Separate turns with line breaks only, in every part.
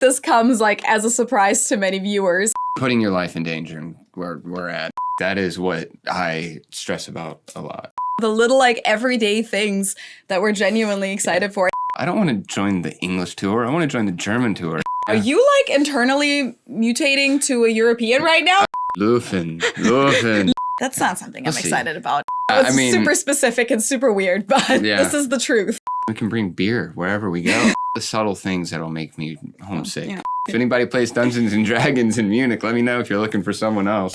this comes like as a surprise to many viewers.
Putting your life in danger and where we're at. That is what I stress about a lot.
The little like everyday things that we're genuinely excited for.
I don't want to join the English tour. I want to join the German tour.
Are you like internally mutating to a European right now?
Lufen.
That's not something I'm
Let's see.
excited about. It's super specific and super weird, but
Yeah.
this is the truth.
We can bring beer wherever we go. The subtle things that'll make me homesick.
Yeah.
If anybody plays Dungeons and Dragons in Munich, let me know if you're looking for someone else.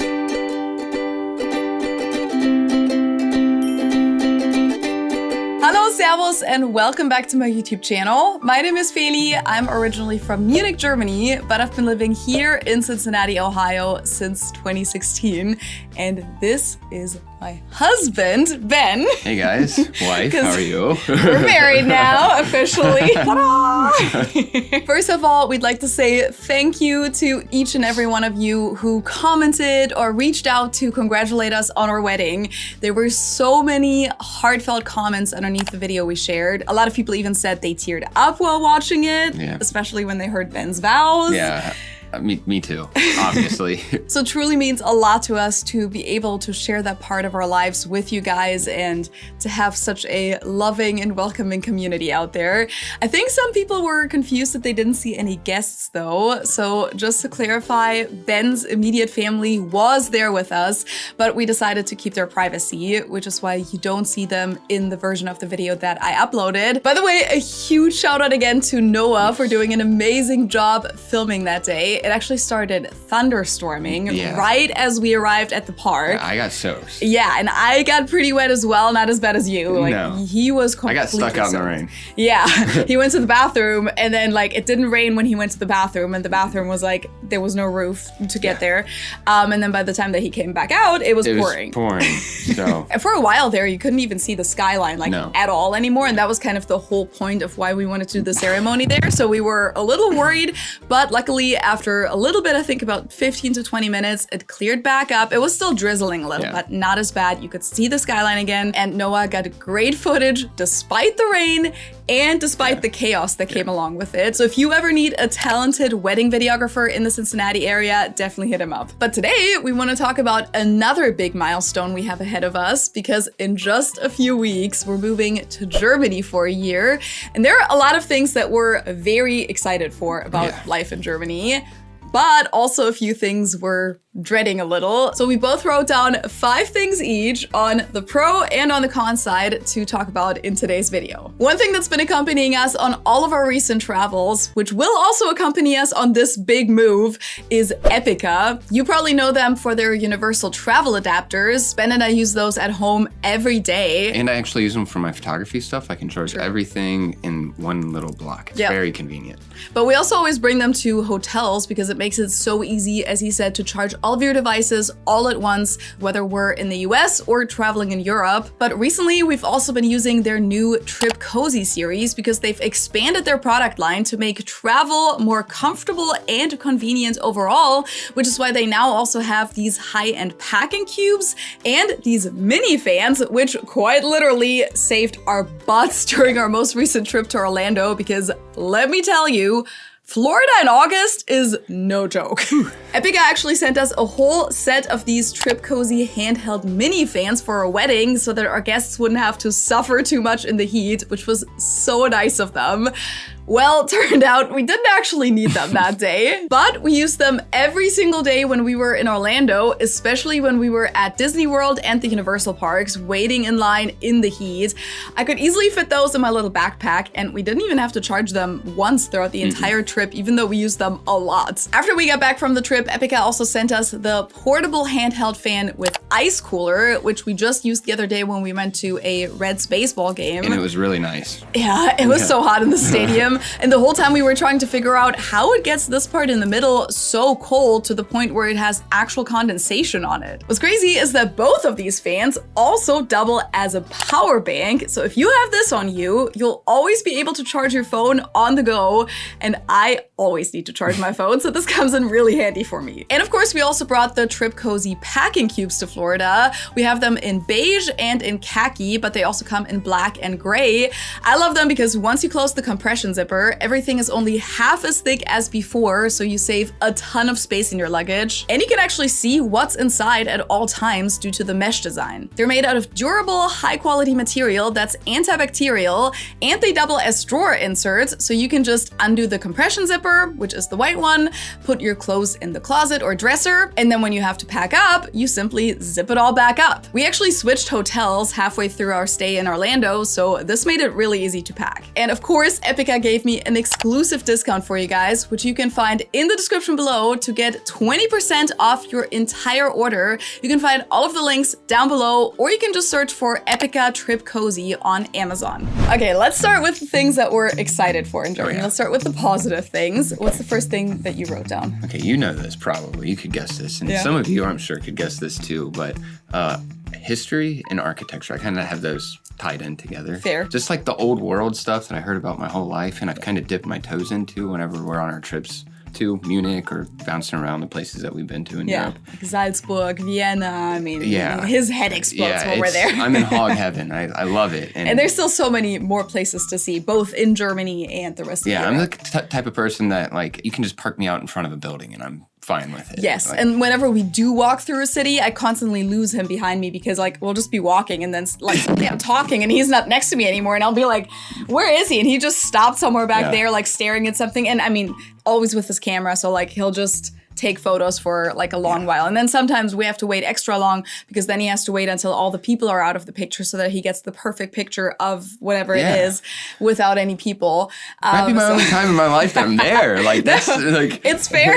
Hello, servus, and welcome back to my YouTube channel. My name is Feli. I'm originally from Munich, Germany, but I've been living here in Cincinnati, Ohio since 2016. And this is my husband, Ben.
Hey guys, wife, how are you?
We're married now, officially. Ta-da! First of all, we'd like to say thank you to each and every one of you who commented or reached out to congratulate us on our wedding. There were so many heartfelt comments underneath the video we shared. A lot of people even said they teared up while watching it, especially when they heard Ben's vows.
Yeah. Me too, obviously.
So it truly means a lot to us to be able to share that part of our lives with you guys and to have such a loving and welcoming community out there. I think some people were confused that they didn't see any guests though. So just to clarify, Ben's immediate family was there with us, but we decided to keep their privacy, which is why you don't see them in the version of the video that I uploaded. By the way, a huge shout out again to Noah for doing an amazing job filming that day. It actually started thunderstorming right as we arrived at the park.
Yeah, I got soaked.
Yeah, and I got pretty wet as well, not as bad as you. Like,
no.
He was completely
I got stuck out in the
soaked.
rain.
Yeah, he went to the bathroom and then like it didn't rain when he went to the bathroom and the bathroom was like, there was no roof to get there. And then by the time that he came back out, it was pouring.
So
And for a while there, you couldn't even see the skyline like at all anymore. And that was kind of the whole point of why we wanted to do the ceremony there. So we were a little worried, but luckily after a little bit, I think about 15 to 20 minutes, it cleared back up. It was still drizzling a little, but not as bad. You could see the skyline again. And Noah got great footage despite the rain and despite the chaos that came along with it. So if you ever need a talented wedding videographer in the Cincinnati area, definitely hit him up. But today we want to talk about another big milestone we have ahead of us, because in just a few weeks, we're moving to Germany for a year. And there are a lot of things that we're very excited for about life in Germany, but also a few things we're dreading a little. So we both wrote down 5 things each on the pro and on the con side to talk about in today's video. One thing that's been accompanying us on all of our recent travels, which will also accompany us on this big move, is Epica. You probably know them for their universal travel adapters. Ben and I use those at home every day.
And I actually use them for my photography stuff. I can charge everything in one little block. It's very convenient.
But we also always bring them to hotels because it makes it so easy, as he said, to charge all of your devices all at once, whether we're in the US or traveling in Europe. But recently, we've also been using their new Trip Cozy series because they've expanded their product line to make travel more comfortable and convenient overall, which is why they now also have these high-end packing cubes and these mini fans, which quite literally saved our butts during our most recent trip to Orlando, because let me tell you, Florida in August is no joke. Epica actually sent us a whole set of these Trip Cozy handheld mini fans for our wedding so that our guests wouldn't have to suffer too much in the heat, which was so nice of them. Well, turned out we didn't actually need them that day, but we used them every single day when we were in Orlando, especially when we were at Disney World and the Universal Parks, waiting in line in the heat. I could easily fit those in my little backpack, and we didn't even have to charge them once throughout the entire trip, even though we used them a lot. After we got back from the trip, Epica also sent us the portable handheld fan with ice cooler, which we just used the other day when we went to a Reds baseball game.
And it was really nice.
Yeah, it was so hot in the stadium. And the whole time we were trying to figure out how it gets this part in the middle so cold to the point where it has actual condensation on it. What's crazy is that both of these fans also double as a power bank. So if you have this on you, you'll always be able to charge your phone on the go. And I always need to charge my phone, so this comes in really handy for me. And of course, we also brought the Trip Cozy packing cubes to Florida. We have them in beige and in khaki, but they also come in black and gray. I love them because once you close the compression zip zipper. Everything is only half as thick as before, so you save a ton of space in your luggage. And you can actually see what's inside at all times due to the mesh design. They're made out of durable, high-quality material that's antibacterial, and they double as drawer inserts, so you can just undo the compression zipper, which is the white one, put your clothes in the closet or dresser, and then when you have to pack up, you simply zip it all back up. We actually switched hotels halfway through our stay in Orlando, so this made it really easy to pack. And of course, Epica gave me an exclusive discount for you guys, which you can find in the description below to get 20% off your entire order. You can find all of the links down below, or you can just search for Epica Trip Cozy on Amazon. Okay, let's start with the things that we're excited for in Germany. Let's start with the positive things. What's the first thing that you wrote down?
Okay, you know this probably. You could guess this. And some of you, I'm sure, could guess this too. But history and architecture, I kind of have those tied in together.
Fair.
Just like the old world stuff that I heard about my whole life and I've kind of dipped my toes into whenever we're on our trips to Munich or bouncing around the places that we've been to in Europe.
Like Salzburg, Vienna. I mean, his head explodes when we're there.
I'm in hog heaven. I love it.
And there's still so many more places to see, both in Germany and the rest of Europe.
I'm the type of person that, like, you can just park me out in front of a building and I'm fine with it.
Yes,
like,
and whenever we do walk through a city, I constantly lose him behind me because, like, we'll just be walking and then, like, I'm talking and he's not next to me anymore and I'll be like, where is he? And he just stopped somewhere back there, like, staring at something. And I mean, always with his camera, so, like, he'll just take photos for like a long while. And then sometimes we have to wait extra long because then he has to wait until all the people are out of the picture so that he gets the perfect picture of whatever it is without any people.
Might be my only time in my life that I'm there. Like, that's like...
It's fair.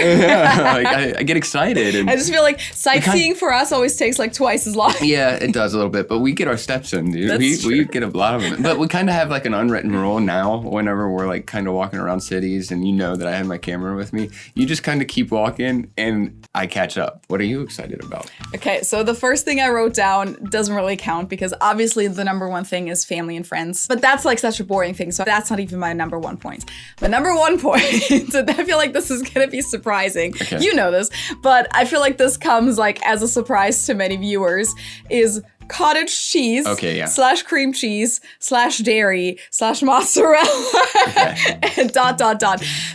Like, I get excited. And
I just feel like sightseeing for us always takes like twice as long.
Yeah, it does a little bit, but we get our steps in, dude. We get a lot of them. But we kind of have like an unwritten rule now whenever we're like kind of walking around cities and you know that I have my camera with me. You just kind of keep walking and I catch up. What are you excited about?
Okay, so the first thing I wrote down doesn't really count because obviously the number one thing is family and friends. But that's like such a boring thing, so that's not even my number one point. My number one point, and I feel like this is gonna be surprising. Okay. You know this, but I feel like this comes like as a surprise to many viewers, is cottage cheese / cream cheese / dairy / mozzarella and ...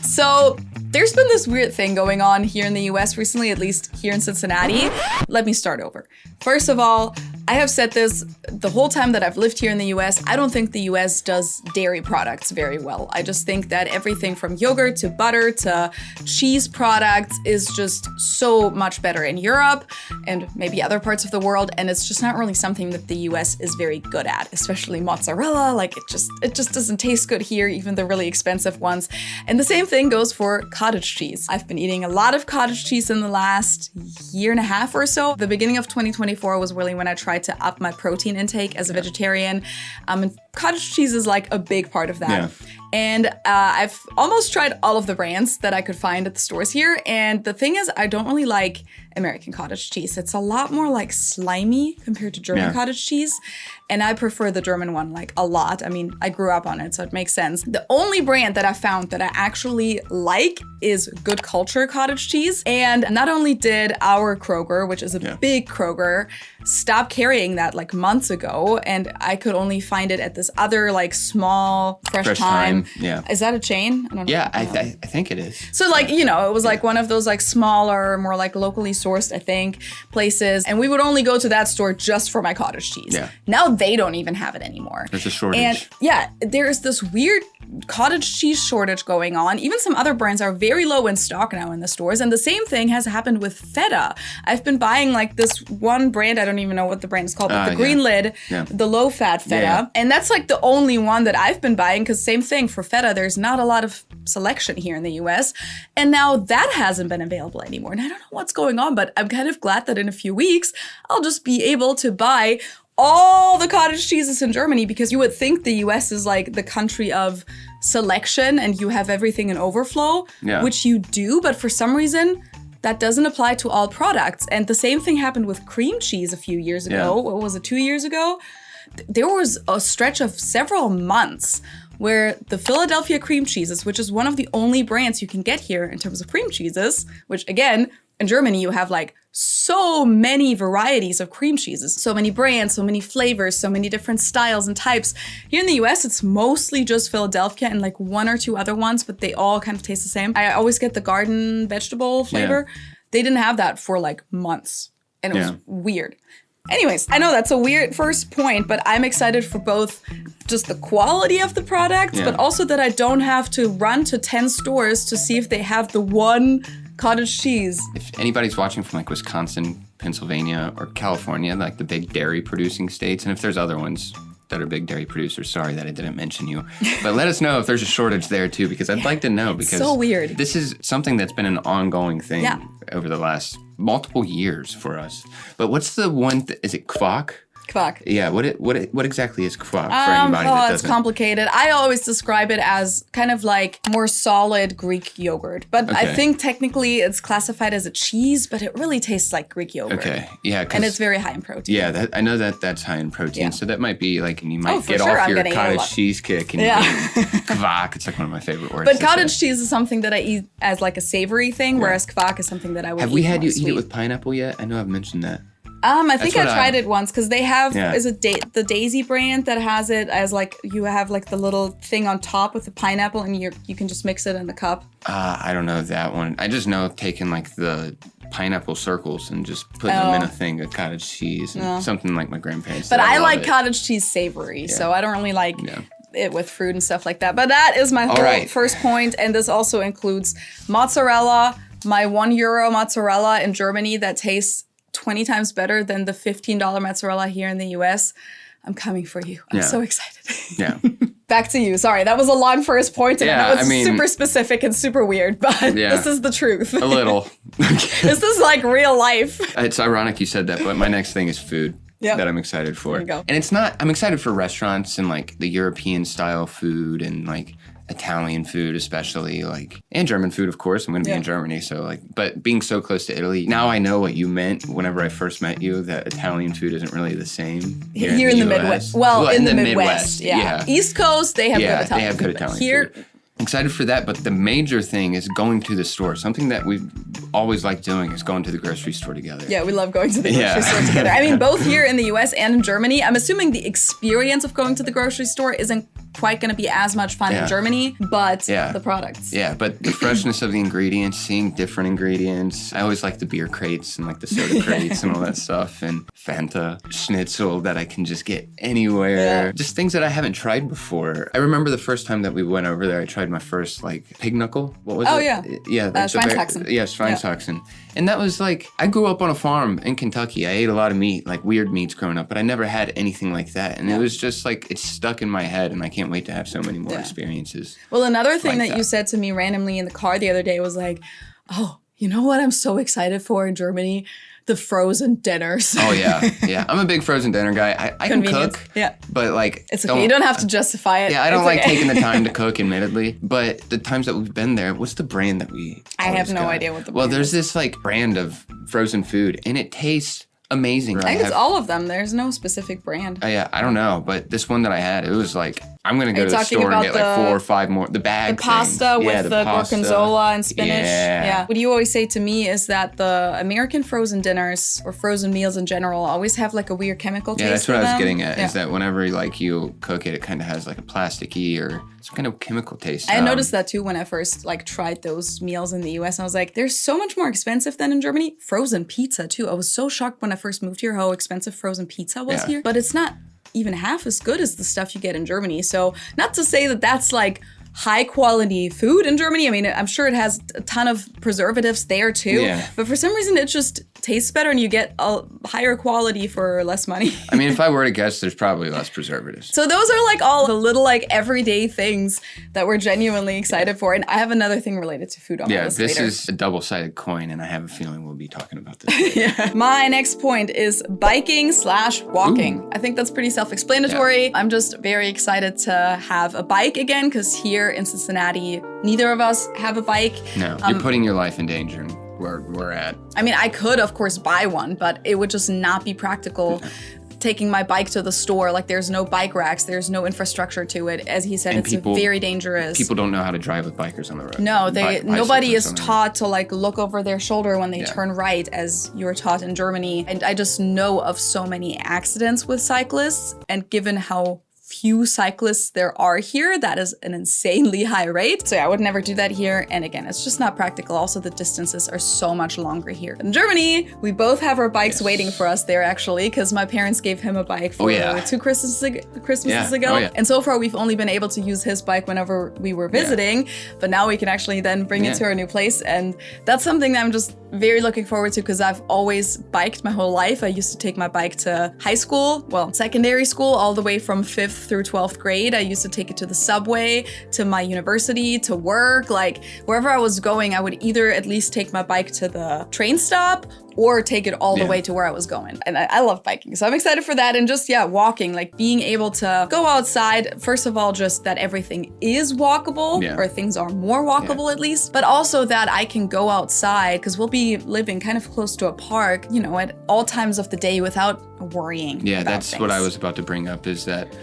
So there's been this weird thing going on here in the US recently, at least here in Cincinnati. Let me start over. First of all, I have said this the whole time that I've lived here in the US. I don't think the US does dairy products very well. I just think that everything from yogurt to butter to cheese products is just so much better in Europe and maybe other parts of the world. And it's just not really something that the US is very good at, especially mozzarella. Like it just doesn't taste good here, even the really expensive ones. And the same thing goes for cottage cheese. I've been eating a lot of cottage cheese in the last year and a half or so. The beginning of 2024 was really when I tried to up my protein intake as a vegetarian. And cottage cheese is like a big part of that. Yeah. And I've almost tried all of the brands that I could find at the stores here. And the thing is, I don't really like American cottage cheese. It's a lot more like slimy compared to German cottage cheese. And I prefer the German one like a lot. I mean, I grew up on it, so it makes sense. The only brand that I found that I actually like is Good Culture cottage cheese. And not only did our Kroger, which is a big Kroger, stop carrying that like months ago, and I could only find it at this other like small Fresh Thyme.
Yeah.
Is that a chain? I don't know.
Yeah, I think it is.
So like, you know, it was like one of those like smaller, more like locally sourced, I think, places. And we would only go to that store just for my cottage cheese. Yeah. Now they don't even have it anymore.
There's a shortage.
And yeah, there's this weird cottage cheese shortage going on. Even some other brands are very low in stock now in the stores. And the same thing has happened with feta. I've been buying like this one brand, I don't even know what the brand is called, but the green lid, the low fat feta. Yeah. And that's like the only one that I've been buying because same thing for feta, there's not a lot of selection here in the US. And now that hasn't been available anymore. And I don't know what's going on, but I'm kind of glad that in a few weeks, I'll just be able to buy all the cottage cheeses in Germany, because you would think the US is like the country of selection and you have everything in overflow, which you do, but for some reason that doesn't apply to all products. And the same thing happened with cream cheese a few years ago. What was it, 2 years ago? There was a stretch of several months where the Philadelphia cream cheeses, which is one of the only brands you can get here in terms of cream cheeses, which again, in Germany you have like so many varieties of cream cheeses, so many brands, so many flavors, so many different styles and types. Here in the US, it's mostly just Philadelphia and like one or two other ones, but they all kind of taste the same. I always get the garden vegetable flavor. Yeah. They didn't have that for like months, and it was weird. Anyways, I know that's a weird first point, but I'm excited for both just the quality of the products, but also that I don't have to run to 10 stores to see if they have the one cottage cheese.
If anybody's watching from like Wisconsin, Pennsylvania, or California, like the big dairy producing states, and if there's other ones that are big dairy producers, sorry that I didn't mention you, but let us know if there's a shortage there too, because I'd like to know, because
so weird.
This is something that's been an ongoing thing over the last multiple years for us. But what's the one, is it Kvak?
Kvak.
Yeah, what exactly is Kvak for anybody that doesn't?
It's complicated. I always describe it as kind of like more solid Greek yogurt. But I think technically it's classified as a cheese, but it really tastes like Greek yogurt.
Okay, yeah.
And it's very high in protein.
Yeah, I know that's high in protein. Yeah. So that might be like, you might get off your cottage cheese kick and you get Kvak. It's like one of my favorite words.
But cottage cheese is something that I eat as like a savory thing, whereas Kvak is something that I would eat.
Have we had you
sweet.
eat it with pineapple yet? I know I've mentioned that.
I think I tried it once because they have is it the Daisy brand that has it as like you have like the little thing on top with the pineapple and you can just mix it in the cup.
I don't know that one. I just know taking like the pineapple circles and just putting them in a thing of cottage cheese and something like my grandparents.
But I like cottage cheese savory, so I don't really like it with fruit and stuff like that. But that is my whole first point, and this also includes mozzarella. My €1 mozzarella in Germany that tastes 20 times better than the $15 mozzarella here in the US. I'm coming for you. I'm so excited.
Yeah.
Back to you. Sorry, that was a long first point, and I know it's super specific and super weird, but this is the truth.
A little.
This is like real life.
It's ironic you said that, but my next thing is food that I'm excited for.
There you go.
And it's not, I'm excited for restaurants and like the European style food and like Italian food especially, like, and German food, of course. I'm going to be in Germany, so like, but being so close to Italy, now I know what you meant whenever I first met you, that Italian food isn't really the same
here in the Midwest. Well, in the Midwest, yeah. East Coast, they have good Italian food.
They have good Italian food. Excited for that, but the major thing is going to the store. Something that we've always liked doing is going to the grocery store together.
Yeah, we love going to the grocery store together. I mean, both here in the US and in Germany. I'm assuming the experience of going to the grocery store isn't quite going to be as much fun in Germany, but the products.
Yeah, but the freshness of the ingredients, seeing different ingredients. I always like the beer crates and like the soda crates and all that stuff, and Fanta, schnitzel that I can just get anywhere. Yeah. Just things that I haven't tried before. I remember the first time that we went over there, I tried my first like pig knuckle. What was it?
Oh yeah.
Yeah.
Schweinshaxen.
Yeah, Schweinshaxen. And that was like, I grew up on a farm in Kentucky. I ate a lot of meat, like weird meats growing up, but I never had anything like that. And it was just like, it's stuck in my head, and I can't wait to have so many more experiences.
Well, another thing that you said to me randomly in the car the other day was like, oh, you know what I'm so excited for in Germany? The frozen dinners.
Oh, yeah. I'm a big frozen dinner guy. I can cook.
Yeah.
But like,
it's okay. You don't have to justify it.
Yeah, I don't like taking the time to cook, admittedly. But the times that we've been there, what's the brand that we
I have no idea what the brand is.
Well, there's this like brand of frozen food, and it tastes amazing.
I think it's all of them. There's no specific brand.
Yeah, I don't know. But this one that I had, it was like, I'm going to go to the store and get like 4 or 5 more. The bag.
The pasta with the gorgonzola and spinach. Yeah. What you always say to me is that the American frozen dinners or frozen meals in general always have like a weird chemical taste.
Yeah, that's what I was getting at. Is that whenever like you cook it, it kind of has like a plasticky or some kind of chemical taste.
I noticed that too when I first like tried those meals in the US. I was like, they're so much more expensive than in Germany. Frozen pizza too. I was so shocked when I first moved here how expensive frozen pizza was here. But it's not even half as good as the stuff you get in Germany. So not to say that that's like high quality food in Germany. I mean, I'm sure it has a ton of preservatives there too. Yeah. But for some reason, it just tastes better and you get a higher quality for less money.
I mean, if I were to guess, there's probably less preservatives.
So those are like all the little like everyday things that we're genuinely excited for. And I have another thing related to food on my list
this
later.
is a double-sided coin, and I have a feeling we'll be talking about this.
My next point is biking/walking. Ooh. I think that's pretty self-explanatory. I'm just very excited to have a bike again, because here in Cincinnati, neither of us have a bike.
No, you're putting your life in danger where we're at.
I mean, I could, of course, buy one, but it would just not be practical taking my bike to the store. Like there's no bike racks, there's no infrastructure to it. As he said,
And
it's very dangerous.
People don't know how to drive with bikers on the road.
No, nobody is
on the road.
taught to like look over their shoulder when they turn right, as you're taught in Germany. And I just know of so many accidents with cyclists, and given how few cyclists there are here, that is an insanely high rate. So yeah, I would never do that here. And again, it's just not practical. Also, the distances are so much longer here. In Germany, we both have our bikes waiting for us there actually, because my parents gave him a bike for 2 Christmases ago. And so far we've only been able to use his bike whenever we were visiting, but now we can actually then bring it to our new place. And that's something that I'm just very looking forward to, because I've always biked my whole life. I used to take my bike to high school, well, secondary school, all the way from 5th through 12th grade. I used to take it to the subway, to my university, to work. Like wherever I was going, I would either at least take my bike to the train stop or take it all the way to where I was going. And I love biking. So I'm excited for that. And just, walking, like being able to go outside. First of all, just that everything is walkable, or things are more walkable at least, but also that I can go outside, because we'll be living kind of close to a park, you know, at all times of the day without worrying.
Yeah, that's
things.
what I was about to bring up, is that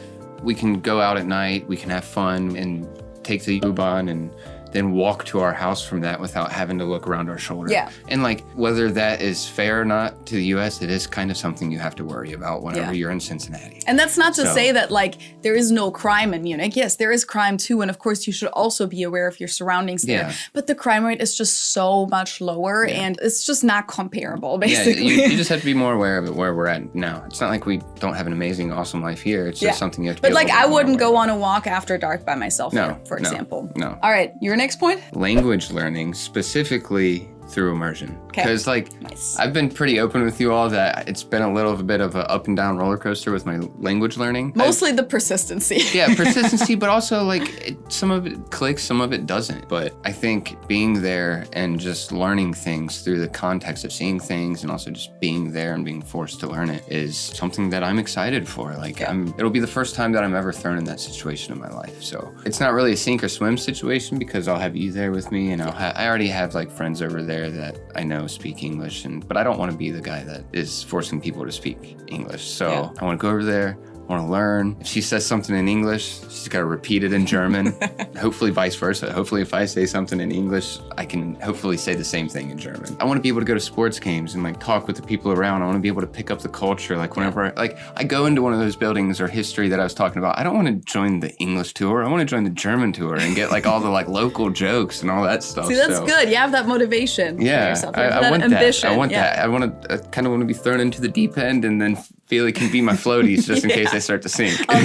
we can go out at night, we can have fun and take the U-Bahn and then walk to our house from that without having to look around our shoulder.
Yeah.
And like, whether that is fair or not to the US, it is kind of something you have to worry about whenever you're in Cincinnati.
And that's not to say that like there is no crime in Munich. Yes, there is crime too. And of course you should also be aware of your surroundings there. But the crime rate is just so much lower and it's just not comparable, basically.
Yeah, you just have to be more aware of it where we're at now. It's not like we don't have an amazing, awesome life here. It's just something you have to be
But like, I wouldn't go
on
on a walk after dark by myself here, for example.
No.
All right, your next point?
Language learning, specifically through immersion. Because
Nice.
I've been pretty open with you all that it's been a little bit of an up and down roller coaster with my language learning.
Mostly the persistency.
Persistency, but also like some of it clicks, some of it doesn't. But I think being there and just learning things through the context of seeing things and also just being there and being forced to learn it is something that I'm excited for. Like it'll be the first time that I'm ever thrown in that situation in my life. So it's not really a sink or swim situation, because I'll have you there with me, and I already have like friends over there that I know speak English, but I don't want to be the guy that is forcing people to speak English. So I want to go over there, I want to learn. If she says something in English, she's got to repeat it in German. Hopefully vice versa. Hopefully if I say something in English, I can hopefully say the same thing in German. I want to be able to go to sports games and like talk with the people around. I want to be able to pick up the culture. Like whenever I go into one of those buildings or history that I was talking about, I don't want to join the English tour. I want to join the German tour and get like all the like local jokes and all that stuff.
See, that's good. You have that motivation.
Yeah,
yourself.
I want
ambition.
that. I want that. I kind of want to be thrown into the deep end and then feel it can be my floaties just in case I start to sink.
All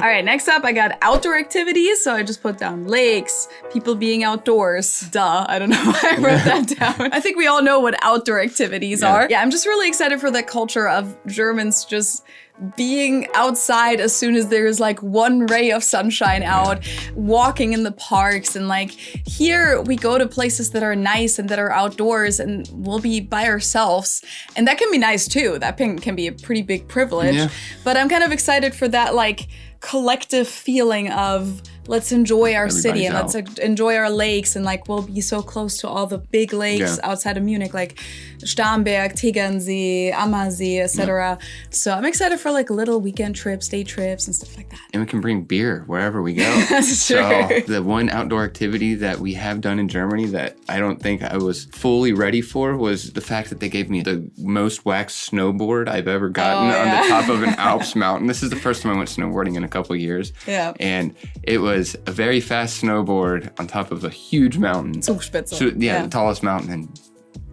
right, next up, I got outdoor activities. So I just put down lakes, people being outdoors. Duh, I don't know why I wrote that down. I think we all know what outdoor activities are. Yeah, I'm just really excited for the culture of Germans just being outside as soon as there's like one ray of sunshine out, walking in the parks. And like here we go to places that are nice and that are outdoors and we'll be by ourselves. And that can be nice too. That can be a pretty big privilege. Yeah. But I'm kind of excited for that like collective feeling of let's enjoy our city and let's enjoy our lakes, and like we'll be so close to all the big lakes outside of Munich, like Starnberg, Tegernsee, Ammersee, etc. So I'm excited for like little weekend trips, day trips, and stuff like that.
And we can bring beer wherever we go.
That's true.
So the one outdoor activity that we have done in Germany that I don't think I was fully ready for was the fact that they gave me the most waxed snowboard I've ever gotten on the top of an Alps mountain. This is the first time I went snowboarding in a couple of years.
Yeah.
And it was a very fast snowboard on top of a huge mountain.
Zugspitze.
So, the tallest mountain in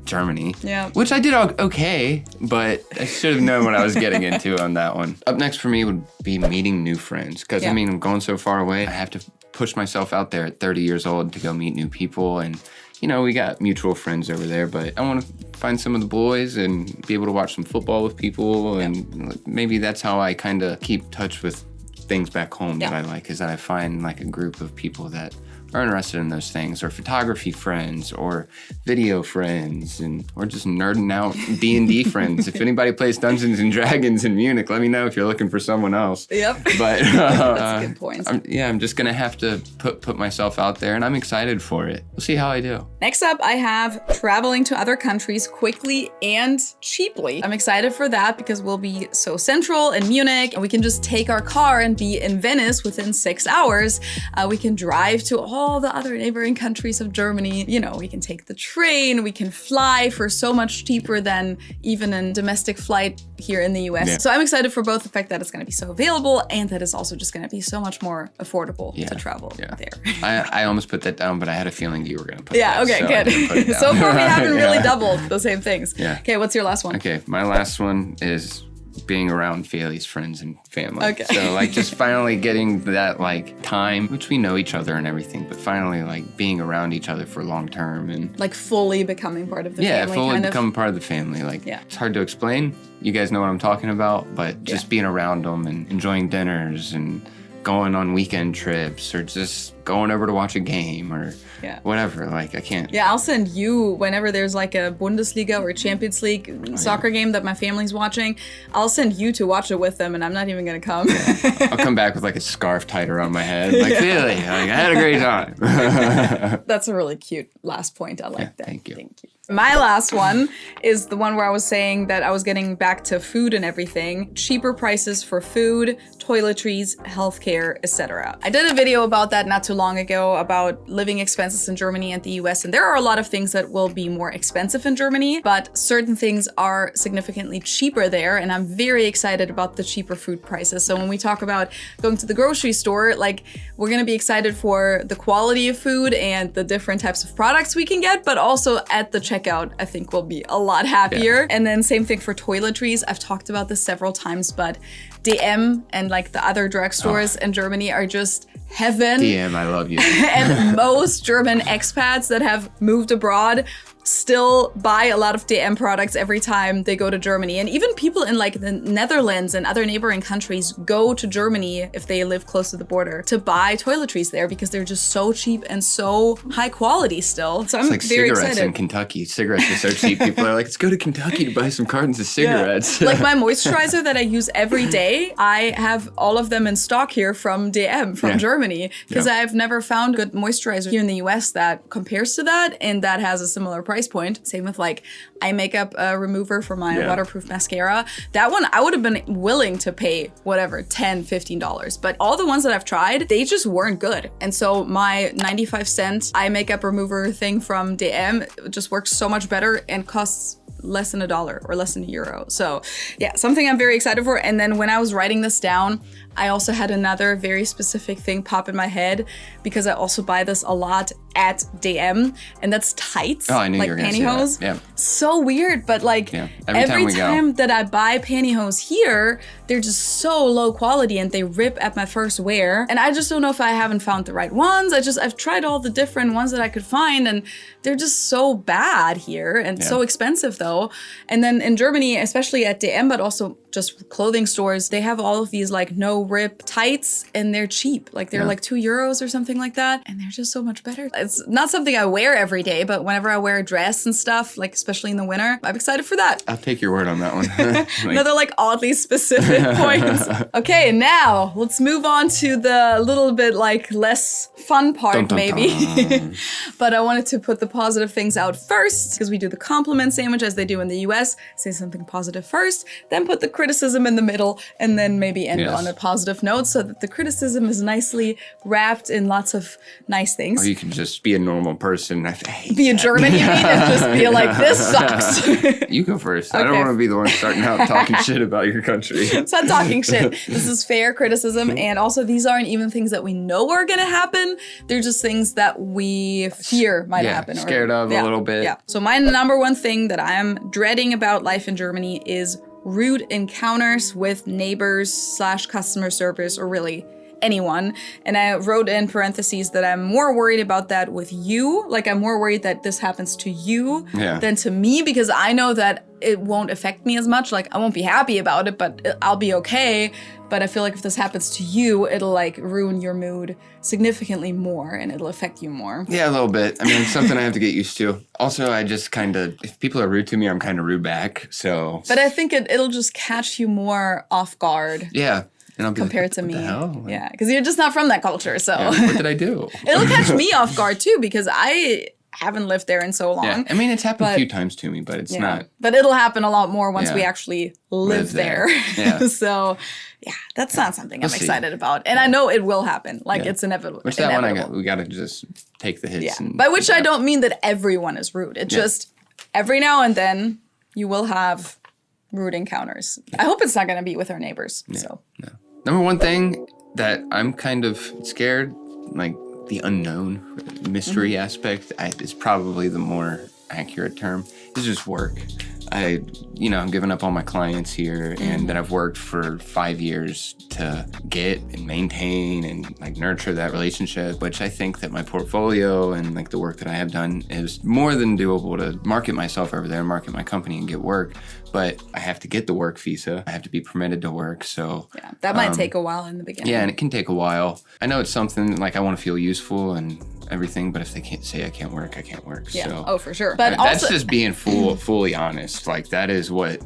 Germany.
Yeah.
Which I did okay, but I should have known what I was getting into on that one. Up next for me would be meeting new friends. Because, I mean, I'm going so far away, I have to push myself out there at 30 years old to go meet new people. And, you know, we got mutual friends over there, but I want to find some of the boys and be able to watch some football with people. And maybe that's how I kind of keep touch with things back home that I like, is that I find like a group of people that are interested in those things, or photography friends, or video friends, or just nerding out D&D friends. If anybody plays Dungeons and Dragons in Munich, let me know if you're looking for someone else.
Yep.
But
that's a good point.
I'm just gonna have to put myself out there, and I'm excited for it. We'll see how I do.
Next up, I have traveling to other countries quickly and cheaply. I'm excited for that because we'll be so central in Munich, and we can just take our car and be in Venice within 6 hours. We can drive to all the other neighboring countries of Germany. You know, we can take the train, we can fly for so much cheaper than even a domestic flight here in the US. Yeah. So I'm excited for both the fact that it's going to be so available and that it's also just going to be so much more affordable to travel there.
I almost put that down, but I had a feeling you were going to put
that. Okay, so good. So far we haven't really doubled the same things.
Yeah.
Okay, what's your last one?
Okay, my last one is being around Feli's friends and family.
Okay.
So like just finally getting that like time, which we know each other and everything, but finally like being around each other for long term and
like fully becoming part of the family.
Yeah, fully becoming part of the family. Like it's hard to explain. You guys know what I'm talking about, but just being around them and enjoying dinners and going on weekend trips or just going over to watch a game or whatever. Like I can't.
Yeah, I'll send you whenever there's like a Bundesliga or a Champions League soccer game that my family's watching. I'll send you to watch it with them, and I'm not even gonna come.
Yeah. I'll come back with like a scarf tied around my head, like Feli, like, I had a great time.
That's a really cute last point. I like that.
Thank you.
Thank you. My last one is the one where I was saying that I was getting back to food and everything. Cheaper prices for food, toiletries, healthcare, etc. I did a video about that not too long ago about living expenses in Germany and the US, and there are a lot of things that will be more expensive in Germany, but certain things are significantly cheaper there, and I'm very excited about the cheaper food prices. So when we talk about going to the grocery store, like we're gonna be excited for the quality of food and the different types of products we can get, but also at the checkout, I think we'll be a lot happier. Yeah. And then same thing for toiletries. I've talked about this several times, but DM and like the other drugstores in Germany are just heaven.
DM, I love you.
And most German expats that have moved abroad still buy a lot of DM products every time they go to Germany. And even people in like the Netherlands and other neighboring countries go to Germany if they live close to the border to buy toiletries there because they're just so cheap and so high quality still. So I'm
like
very
cigarettes
excited.
In Kentucky. Cigarettes are so cheap. People are like, let's go to Kentucky to buy some cartons of cigarettes.
Like my moisturizer that I use every day, I have all of them in stock here from DM, from Germany, because I've never found good moisturizer here in the US that compares to that and that has a similar price point. Same with like eye makeup remover for my waterproof mascara. That one I would have been willing to pay whatever, $10, $15. But all the ones that I've tried, they just weren't good. And so my 95-cent eye makeup remover thing from DM just works so much better and costs less than $1 or less than €1. So yeah, something I'm very excited for. And then when I was writing this down, I also had another very specific thing pop in my head because I also buy this a lot at DM, and that's tights.
Oh, I knew
like
you were gonna
pantyhose.
say that. Yeah.
So weird, but like every time that I buy pantyhose here, they're just so low quality and they rip at my first wear. And I just don't know if I haven't found the right ones. I've tried all the different ones that I could find and they're just so bad here and so expensive though. And then in Germany, especially at DM, but also just clothing stores, they have all of these like no rip tights and they're cheap. Like they're like €2 or something like that. And they're just so much better. It's not something I wear every day, but whenever I wear a dress and stuff, like especially in the winter, I'm excited for that.
I'll take your word on that one.
Another like oddly specific points. Okay, now let's move on to the little bit like less fun part maybe. But I wanted to put the positive things out first because we do the compliment sandwich as they do in the US. Say something positive first, then put the criticism in the middle, and then maybe end on a positive note so that the criticism is nicely wrapped in lots of nice things.
Or you can just be a normal person.
Be a German, you mean, and just be like, this sucks.
You go first. Okay. I don't want to be the one starting out talking shit about your country.
It's not talking shit. This is fair criticism, and also these aren't even things that we know are going to happen. They're just things that we fear might happen.
Scared of a little bit.
Yeah. So my number one thing that I'm dreading about life in Germany is rude encounters with neighbors / customer service, or really anyone. And I wrote in parentheses that I'm more worried about that with you. Like, I'm more worried that this happens to you than to me, because I know that it won't affect me as much. Like, I won't be happy about it, but I'll be okay. But I feel like if this happens to you, it'll like ruin your mood significantly more and it'll affect you more.
Yeah, a little bit. I mean, it's something I have to get used to. Also, I just kind of, if people are rude to me, I'm kind of rude back. So.
But I think it'll just catch you more off guard.
Yeah. And I'll be
compared
like,
to me.
The hell?
Yeah, because you're just not from that culture. So.
Yeah, what did I do?
It'll catch me off guard too, because I haven't lived there in so long.
Yeah. I mean, it's happened a few times to me, but it's not.
But it'll happen a lot more once we actually live there.
Yeah.
So, yeah, that's not something I'm excited about. And I know it will happen. Like, it's inevitable.
Which that one, we got to just take the hits.
Yeah.
And,
by which I don't mean that everyone is rude. It's just every now and then you will have rude encounters. I hope it's not going to be with our neighbors.
Yeah.
So.
No. Number one thing that I'm kind of scared, like, the unknown mystery aspect is probably the more accurate term. It's just work. I'm giving up all my clients here and that I've worked for 5 years to get and maintain and like nurture that relationship, which I think that my portfolio and like the work that I have done is more than doable to market myself over there, market my company and get work. But I have to get the work visa. I have to be permitted to work. So
yeah, that might take a while in the beginning.
Yeah, and it can take a while. I know it's something like I want to feel useful and everything, but if they can't say I can't work, I can't work.
Yeah.
So,
oh, for sure. But
that's
also,
just being fully honest. Like, that is what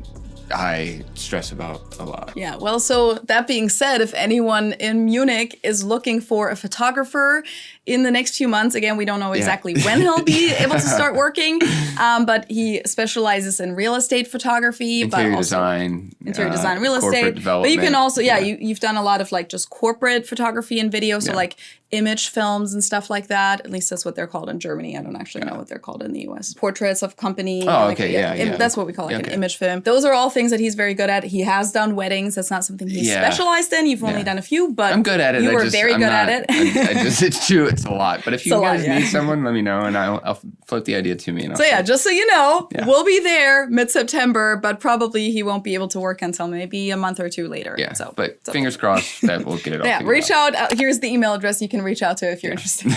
I stress about a lot.
Yeah, well, so that being said, if anyone in Munich is looking for a photographer in the next few months, again, we don't know exactly when he'll be able to start working, but he specializes in real estate photography,
interior
but also
design,
real estate.
Development.
But you can also, you've done a lot of like just corporate photography and video, so like image films and stuff like that. At least that's what they're called in Germany. I don't actually know what they're called in the US. Portraits of company.
Oh, okay,
That's what we call like an image film. Those are all things that he's very good at. He has done weddings. That's not something he's specialized in. You've only done a few, but
I'm good at it.
You were very good at it.
It's true. It's a lot. But if you guys need someone, let me know, and I'll float the idea to me. And
just so you know, we'll be there mid-September, but probably he won't be able to work until maybe a month or two later.
Yeah. So, but fingers crossed that we'll get it all.
Yeah. Reach out. Here's the email address you can reach out to if you're interested.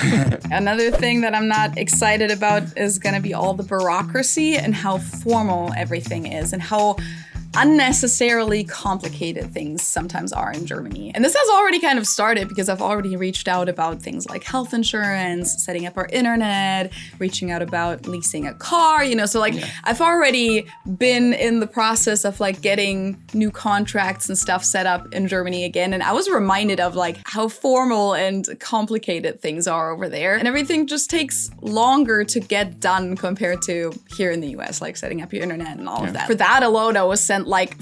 Another thing that I'm not excited about is going to be all the bureaucracy and how formal everything is and how unnecessarily complicated things sometimes are in Germany. And this has already kind of started because I've already reached out about things like health insurance, setting up our internet, reaching out about leasing a car, so like I've already been in the process of like getting new contracts and stuff set up in Germany again. And I was reminded of like how formal and complicated things are over there. And everything just takes longer to get done compared to here in the US, like setting up your internet and all of that. For that alone, I was sent like,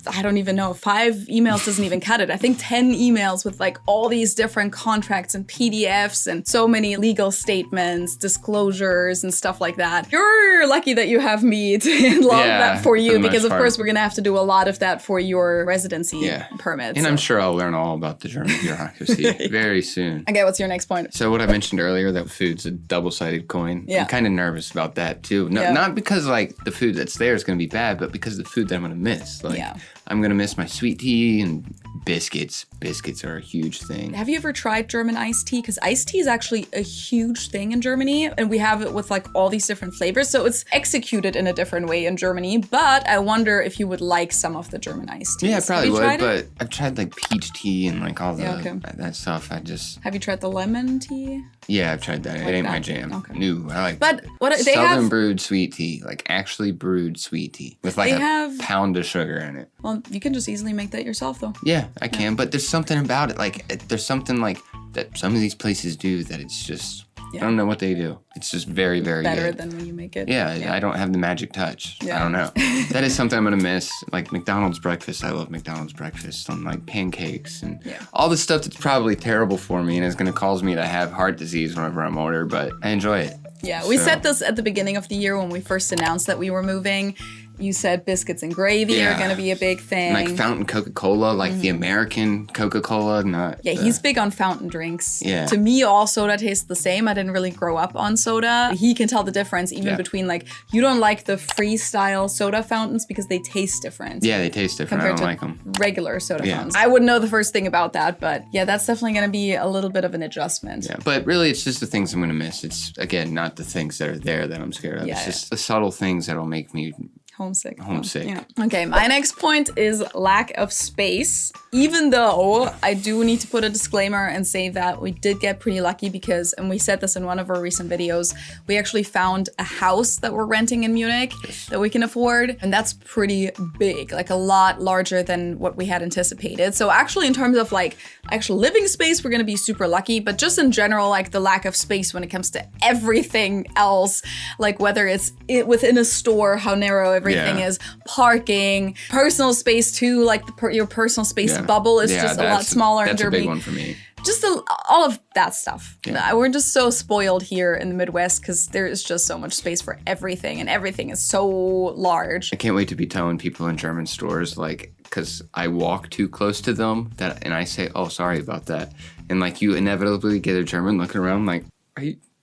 I don't even know, 5 emails doesn't even cut it. I think 10 emails with like all these different contracts and PDFs and so many legal statements, disclosures and stuff like that. You're lucky that you have me to log that for you because of course we're going to have to do a lot of that for your residency permit.
And I'm sure I'll learn all about the German bureaucracy very soon.
Okay, what's your next point?
So what I mentioned earlier, that food's a double-sided coin.
Yeah.
I'm kind of nervous about that too. No, not because like the food that's there is going to be bad, but because the food that I'm going to miss. Like, I'm going to miss my sweet tea and biscuits. Biscuits are a huge thing.
Have you ever tried German iced tea? Because iced tea is actually a huge thing in Germany, and we have it with like all these different flavors. So it's executed in a different way in Germany, but I wonder if you would like some of the German iced teas.
Yeah, I probably would, but I've tried like peach tea and like all that stuff.
Have you tried the lemon tea?
Yeah, I've tried that. It ain't my jam.
Okay.
No, I like
but what they
Southern
have
brewed sweet tea, like actually brewed sweet tea with like a pound of sugar in it.
Well, you can just easily make that yourself though.
Yeah, I can, but there's something about it. Like there's something like that some of these places do that it's just I don't know what they do. It's just very, very
better
good.
than when you make it.
Yeah, I don't have the magic touch. I don't know. That is something I'm gonna miss. Like McDonald's breakfast. I love McDonald's breakfast on like pancakes and all the stuff that's probably terrible for me and is gonna cause me to have heart disease whenever I'm older, but I enjoy it.
Yeah, we said this at the beginning of the year when we first announced that we were moving. You said biscuits and gravy are going to be a big thing.
Like fountain Coca-Cola, like the American Coca-Cola, not
he's big on fountain drinks.
Yeah.
To me, all soda tastes the same. I didn't really grow up on soda. He can tell the difference even between like, you don't like the freestyle soda fountains because they taste different.
Yeah, they taste different. I don't like them.
Regular soda fountains. I wouldn't know the first thing about that, but yeah, that's definitely going to be a little bit of an adjustment.
Yeah, but really it's just the things I'm going to miss. It's, again, not the things that are there that I'm scared of. It's just the subtle things that'll make me
homesick.
Yeah.
Okay, my next point is lack of space. Even though I do need to put a disclaimer and say that we did get pretty lucky because, and we said this in one of our recent videos, we actually found a house that we're renting in Munich that we can afford. And that's pretty big, like a lot larger than what we had anticipated. So actually in terms of like actual living space, we're gonna be super lucky. But just in general, like the lack of space when it comes to everything else, like whether it's within a store, how narrow everything is, parking, personal space too, like your personal space bubble is just a lot smaller in Germany.
That's a big one for me.
Just all of that stuff. We're just so spoiled here in the Midwest because there is just so much space for everything and everything is so large.
I can't wait to be telling people in German stores, like, because I walk too close to them and I say, oh, sorry about that. And like you inevitably get a German looking around like,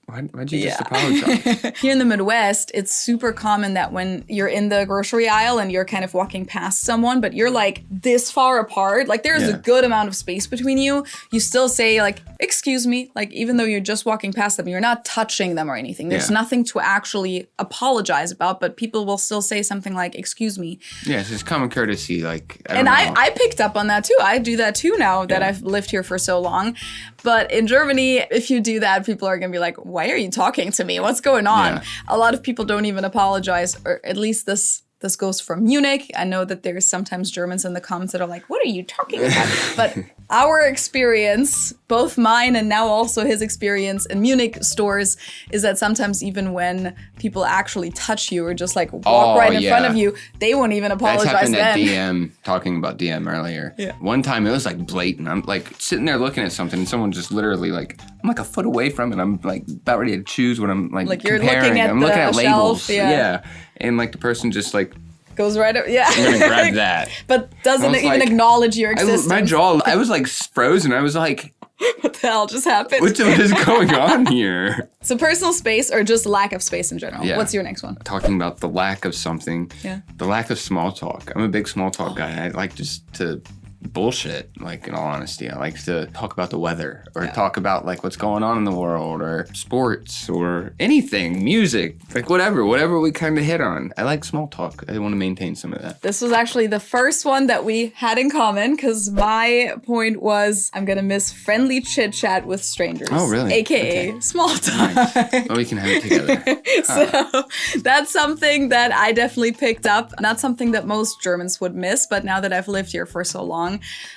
why'd you just apologize?
Here in the Midwest, it's super common that when you're in the grocery aisle and you're kind of walking past someone, but you're like this far apart, like there's a good amount of space between you, you still say like, excuse me, like even though you're just walking past them, you're not touching them or anything. There's nothing to actually apologize about, but people will still say something like, excuse me.
Yeah, it's just common courtesy. Like,
I picked up on that too. I do that too now that I've lived here for so long. But in Germany, if you do that, people are going to be like, why are you talking to me? What's going on?
Yeah.
A lot of people don't even apologize, or at least this goes from Munich. I know that there's sometimes Germans in the comments that are like, what are you talking about? But our experience, both mine and now also his experience in Munich stores, is that sometimes even when people actually touch you or just like walk right in front of you, they won't even apologize.
That's happened at DM, talking about DM earlier. Yeah. One time it was like blatant. I'm like sitting there looking at something and someone just literally like, I'm like a foot away from it. I'm like about ready to choose what I'm like
you're
comparing.
I'm looking at
labels.
Shelf, yeah.
And like the person just like
goes right up, I'm
gonna grab that.
But doesn't even like, acknowledge your existence.
My jaw, I was like frozen. I was like,
what the hell just happened?
What is going on here?
So personal space or just lack of space in general?
Yeah.
What's your next one?
Talking about the lack of something.
Yeah.
The lack of small talk. I'm a big small talk guy. I like just to bullshit, like in all honesty. I like to talk about the weather or talk about like what's going on in the world or sports or anything, music, like whatever we kind of hit on. I like small talk. I want to maintain some of that.
This was actually the first one that we had in common because my point was I'm going to miss friendly chit chat with strangers.
Oh, really?
AKA small talk.
Nice. Well, we can have it together.
So that's something that I definitely picked up. Not something that most Germans would miss, but now that I've lived here for so long,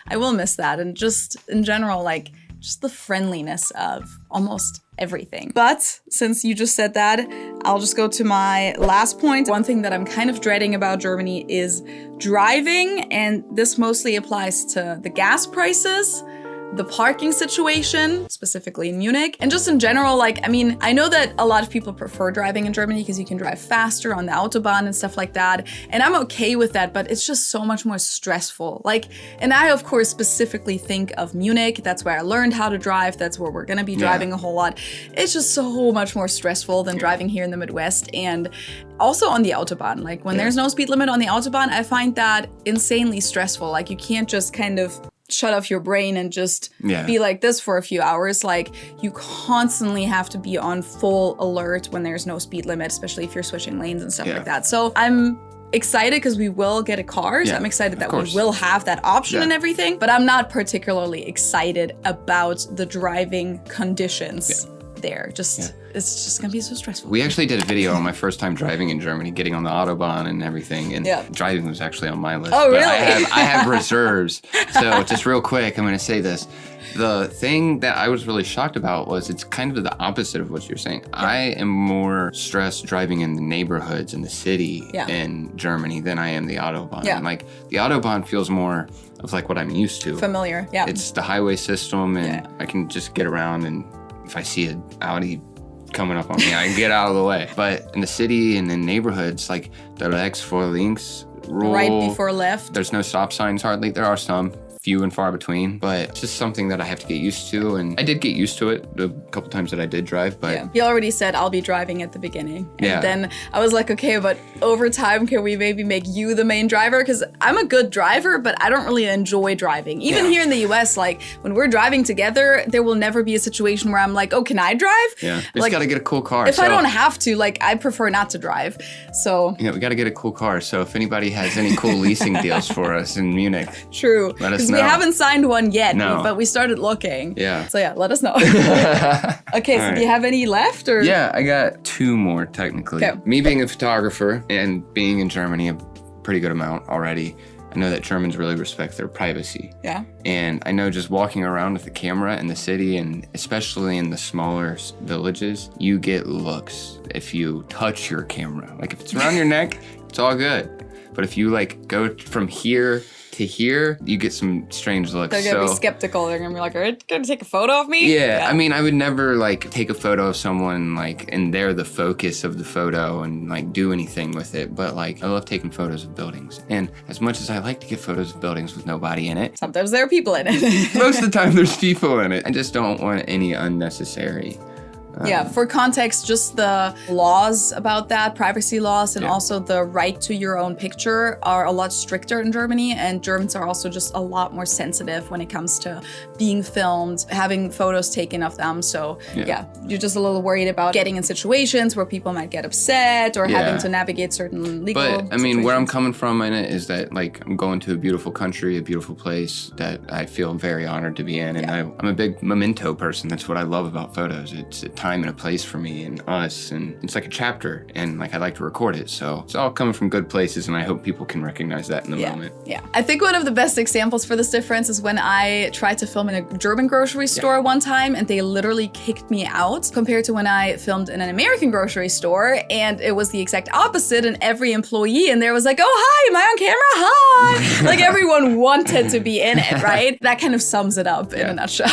I will miss that. And just in general, like just the friendliness of almost everything. But since you just said that, I'll just go to my last point. One thing that I'm kind of dreading about Germany is driving, and this mostly applies to the gas prices, the parking situation, specifically in Munich, and just in general, like, I mean, I know that a lot of people prefer driving in Germany because you can drive faster on the Autobahn and stuff like that, and I'm okay with that, but it's just so much more stressful. Like, and I, of course, specifically think of Munich. That's where I learned how to drive. That's where we're gonna be driving a whole lot. It's just so much more stressful than driving here in the Midwest, and also on the Autobahn. Like, when there's no speed limit on the Autobahn, I find that insanely stressful. Like, you can't just kind of shut off your brain and just be like this for a few hours. Like, you constantly have to be on full alert when there's no speed limit, especially if you're switching lanes and stuff like that. So I'm excited because we will get a car. So I'm excited that we will have that option and everything, but I'm not particularly excited about the driving conditions there. It's just gonna be so stressful.
We actually did a video on my first time driving in Germany, getting on the Autobahn and everything, and driving was actually on my list.
Oh, really?
But I have reserves. So just real quick, I'm gonna say this. The thing that I was really shocked about was it's kind of the opposite of what you're saying. I am more stressed driving in the neighborhoods in the city in Germany than I am the Autobahn.
Yeah.
Like, the Autobahn feels more of like what I'm used to.
Familiar,
It's the highway system, and I can just get around, and if I see an Audi coming up on me, I get out of the way. But in the city and in neighborhoods, like the Rechts for links rule.
Right before left.
There's no stop signs hardly. There are some. Few and far between, but it's just something that I have to get used to, and I did get used to it the couple times that I did drive, but...
Yeah. He already said I'll be driving at the beginning. And
yeah.
then I was like, okay, but over time, can we maybe make you the main driver? Because I'm a good driver, but I don't really enjoy driving. Even here in the US, like, when we're driving together, there will never be a situation where I'm like, oh, can I drive?
Yeah, we
like,
just gotta get a cool car.
If I don't have to, like, I prefer not to drive, so...
Yeah, we gotta get a cool car, so if anybody has any cool leasing deals for us in Munich...
True.
Let us know.
Because we haven't signed one yet,
no.
but we started looking.
Yeah.
So yeah, let us know. Okay, so do you have any left? Or?
Yeah, I got 2 more technically.
Okay.
Me being a photographer and being in Germany a pretty good amount already, I know that Germans really respect their privacy.
Yeah.
And I know just walking around with the camera in the city, and especially in the smaller villages, you get looks if you touch your camera. Like if it's around your neck, it's all good. But if you like go from here to here, you get some strange looks.
They're gonna be skeptical. They're gonna be like, "Are you gonna take a photo of me?"
Yeah, I mean, I would never like take a photo of someone like, and they're the focus of the photo and like do anything with it. But like, I love taking photos of buildings. And as much as I like to get photos of buildings with nobody in it,
sometimes there are people in it.
most of the time there's people in it. I just don't want any unnecessary.
Yeah, for context, just the laws about that, privacy laws, and also the right to your own picture are a lot stricter in Germany, and Germans are also just a lot more sensitive when it comes to being filmed, having photos taken of them. So yeah, you're just a little worried about getting in situations where people might get upset or having to navigate certain legal
But I mean, where I'm coming from in it is that like I'm going to a beautiful country, a beautiful place that I feel very honored to be in, and I'm a big memento person. That's what I love about photos. It's a time and a place for me and us, and it's like a chapter, and like I like to record it, so it's all coming from good places, and I hope people can recognize that in the moment.
Yeah, I think one of the best examples for this difference is when I tried to film in a German grocery store one time, and they literally kicked me out, compared to when I filmed in an American grocery store, and it was the exact opposite, and every employee in there was like, oh hi, am I on camera? Hi! Like everyone wanted to be in it, right? That kind of sums it up in a nutshell.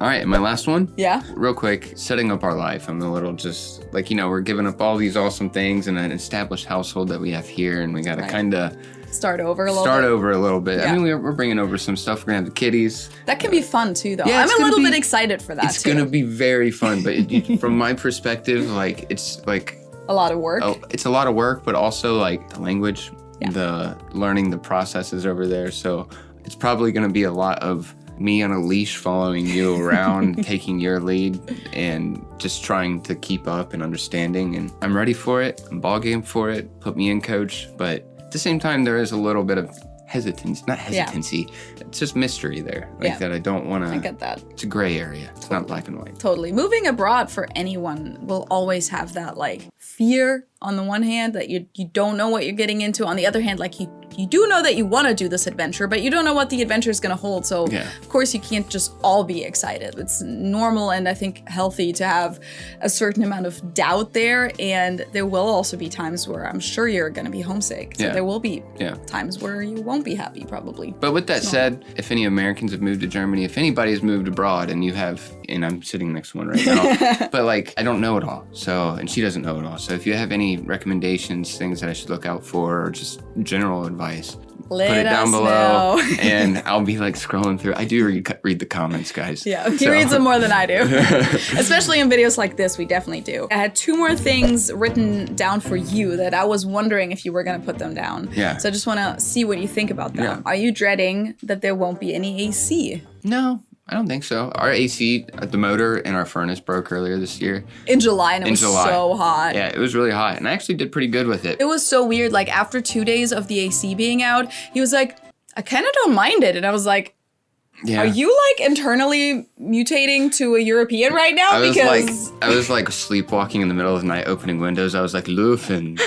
All right, my last one?
Yeah?
Real quick, setting up our life. I'm a little just like, you know, we're giving up all these awesome things and an established household that we have here, and we got to kind of
start over a little bit.
I mean, we're bringing over some stuff. We're going to have the kitties.
That can be fun too, though.
Yeah,
I'm a little bit excited for that
It's going to be very fun, but from my perspective, like, it's like
a lot of work.
It's a lot of work, but also like the language, the learning the processes over there. So it's probably going to be a lot of me on a leash following you around, taking your lead, and just trying to keep up and understanding. And I'm ready for it. I'm ball game for it. Put me in, coach. But at the same time, there is a little bit of hesitancy. It's just mystery there. Like that I don't want to.
I get that.
It's a gray area. It's not black and white.
Totally. Moving abroad for anyone will always have that like fear on the one hand that you don't know what you're getting into. On the other hand, like you do know that you want to do this adventure, but you don't know what the adventure is going to hold. So of course you can't just all be excited. It's normal and I think healthy to have a certain amount of doubt there. And there will also be times where I'm sure you're going to be homesick. So there will be times where you won't be happy probably.
But with that said, if any Americans have moved to Germany, if anybody's moved abroad and you have, and I'm sitting next to one right now, but like I don't know it all. So, and she doesn't know it all. So if you have any recommendations, things that I should look out for, or just general advice, put it down below and I'll be like scrolling through. I do read the comments, guys.
Yeah, he reads them more than I do. Especially in videos like this, we definitely do. I had 2 more things written down for you that I was wondering if you were going to put them down.
Yeah.
So I just want to see what you think about them.
Yeah.
Are you dreading that there won't be any AC?
No. I don't think so. Our AC, the motor in our furnace broke earlier this year.
In July, and it was so hot.
Yeah, it was really hot, and I actually did pretty good with it.
It was so weird. Like, after 2 days of the AC being out, he was like, I kind of don't mind it. And I was like, are you like internally mutating to a European right now?
I was like sleepwalking in the middle of the night, opening windows. I was like, Luften.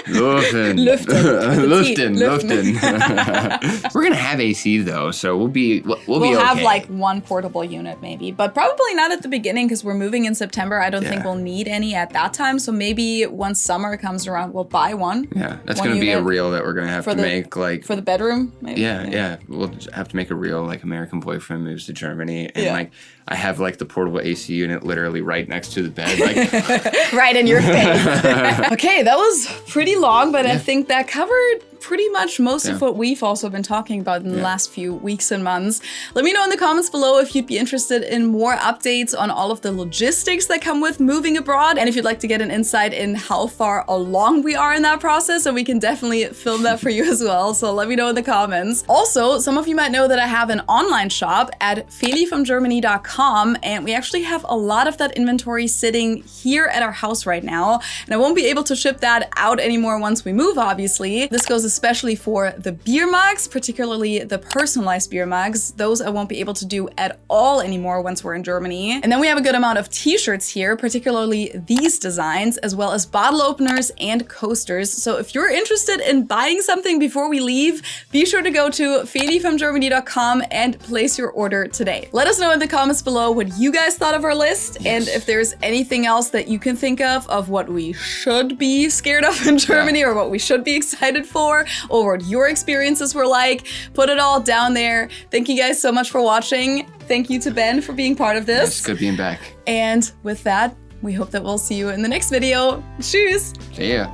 We're gonna have AC though, so we'll be okay.
We'll have like one portable unit maybe, but probably not at the beginning because we're moving in September. I don't think we'll need any at that time. So maybe once summer comes around, we'll buy one.
Yeah, that's gonna be a reel that we're gonna have to make, like
for the bedroom. Maybe.
Yeah. We'll have to make a reel like American Boyfriend. family moves to Germany, and like I have like the portable AC unit literally right next to the bed, like
right in your face. Okay, that was pretty long, but I think that covered pretty much most of what we've also been talking about in the last few weeks and months. Let me know in the comments below if you'd be interested in more updates on all of the logistics that come with moving abroad, and if you'd like to get an insight in how far along we are in that process, and we can definitely film that for you as well. So let me know in the comments. Also, some of you might know that I have an online shop at felifromgermany.com, and we actually have a lot of that inventory sitting here at our house right now, and I won't be able to ship that out anymore once we move, obviously. This goes especially for the beer mugs, particularly the personalized beer mugs. Those I won't be able to do at all anymore once we're in Germany. And then we have a good amount of t-shirts here, particularly these designs, as well as bottle openers and coasters. So if you're interested in buying something before we leave, be sure to go to felifromgermany.com and place your order today. Let us know in the comments below what you guys thought of our list, and if there's anything else that you can think of what we should be scared of in Germany or what we should be excited for, or what your experiences were like. Put it all down there. Thank you guys so much for watching. Thank you to Ben for being part of this.
It's good being back.
And with that, we hope that we'll see you in the next video. Tschüss!
See ya.